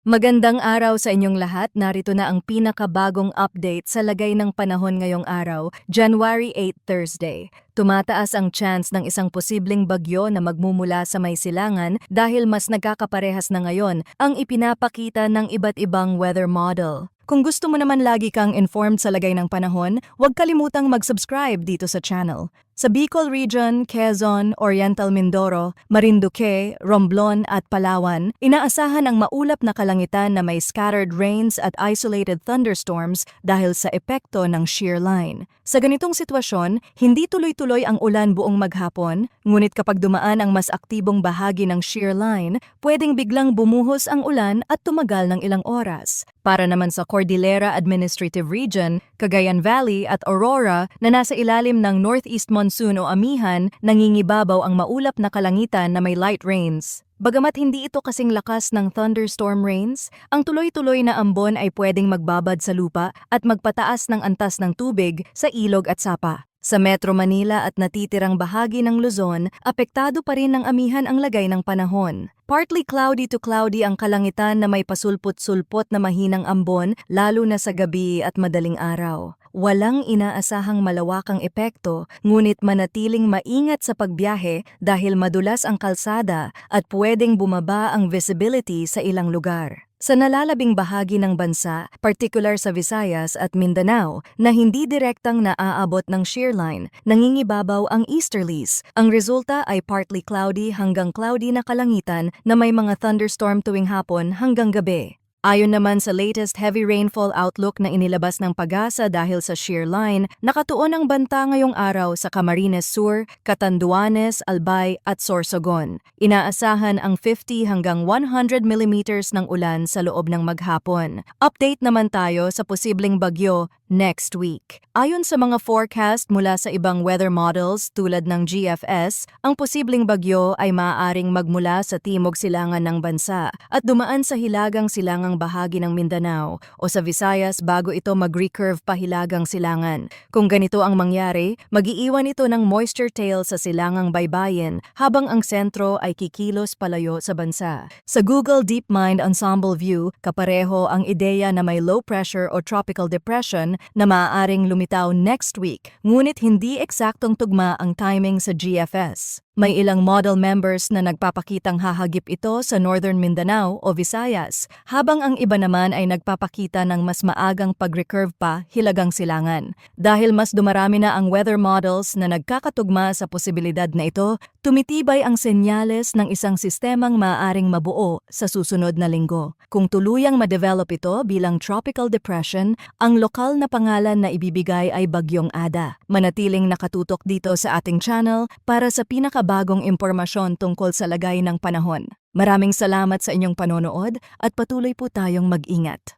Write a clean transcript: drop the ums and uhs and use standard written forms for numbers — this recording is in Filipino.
Magandang araw sa inyong lahat. Narito na ang pinakabagong update sa lagay ng panahon ngayong araw, January 8, Thursday. Tumataas ang chance ng isang posibleng bagyo na magmumula sa may silangan dahil mas nagkakaparehas na ngayon ang ipinapakita ng iba't ibang weather model. Kung gusto mo naman lagi kang informed sa lagay ng panahon, huwag kalimutang mag-subscribe dito sa channel. Sa Bicol Region, Quezon, Oriental Mindoro, Marinduque, Romblon at Palawan, inaasahan ang maulap na kalangitan na may scattered rains at isolated thunderstorms dahil sa epekto ng shear line. Sa ganitong sitwasyon, hindi tuloy-tuloy ang ulan buong maghapon, ngunit kapag dumaan ang mas aktibong bahagi ng shear line, pwedeng biglang bumuhos ang ulan at tumagal ng ilang oras. Para naman sa Cordillera Administrative Region, Cagayan Valley at Aurora na nasa ilalim ng northeast monsoon o amihan, nangingibabaw ang maulap na kalangitan na may light rains. Bagamat hindi ito kasing lakas ng thunderstorm rains, ang tuloy-tuloy na ambon ay pwedeng magbabad sa lupa at magpataas ng antas ng tubig sa ilog at sapa. Sa Metro Manila at natitirang bahagi ng Luzon, apektado pa rin ng amihan ang lagay ng panahon. Partly cloudy to cloudy ang kalangitan na may pasulpot-sulpot na mahinang ambon lalo na sa gabi at madaling araw. Walang inaasahang malawakang epekto, ngunit manatiling maingat sa pagbiyahe dahil madulas ang kalsada at pwedeng bumaba ang visibility sa ilang lugar. Sa nalalabing bahagi ng bansa, particular sa Visayas at Mindanao, na hindi direktang naaabot ng shear line, nangingibabaw ang easterlies. Ang resulta ay partly cloudy hanggang cloudy na kalangitan na may mga thunderstorm tuwing hapon hanggang gabi. Ayon naman sa latest heavy rainfall outlook na inilabas ng Pag-asa dahil sa shear line, nakatuon ang banta ngayong araw sa Camarines Sur, Catanduanes, Albay at Sorsogon. Inaasahan ang 50 hanggang 100 millimeters ng ulan sa loob ng maghapon. Update naman tayo sa posibleng bagyo next week. Ayon sa mga forecast mula sa ibang weather models tulad ng GFS, ang posibleng bagyo ay maaaring magmula sa timog silangan ng bansa at dumaan sa hilagang silangang bahagi ng Mindanao o sa Visayas bago ito mag-recurve pa hilagang silangan. Kung ganito ang mangyari, mag-iiwan ito ng moisture tail sa silangang baybayin habang ang sentro ay kikilos palayo sa bansa. Sa Google DeepMind Ensemble View, kapareho ang ideya na may low pressure o tropical depression na maaaring lumitaw next week, ngunit hindi eksaktong tugma ang timing sa GFS. May ilang model members na nagpapakitang hahagip ito sa Northern Mindanao o Visayas, habang ang iba naman ay nagpapakita ng mas maagang pag-recurve pa hilagang silangan. Dahil mas dumarami na ang weather models na nagkakatugma sa posibilidad na ito, tumitibay ang senyales ng isang sistemang maaaring mabuo sa susunod na linggo. Kung tuluyang ma-develop ito bilang tropical depression, ang lokal na pangalan na ibibigay ay Bagyong Ada. Manatiling nakatutok dito sa ating channel para sa pinakabagong impormasyon tungkol sa lagay ng panahon. Maraming salamat sa inyong panonood at patuloy po tayong mag-ingat.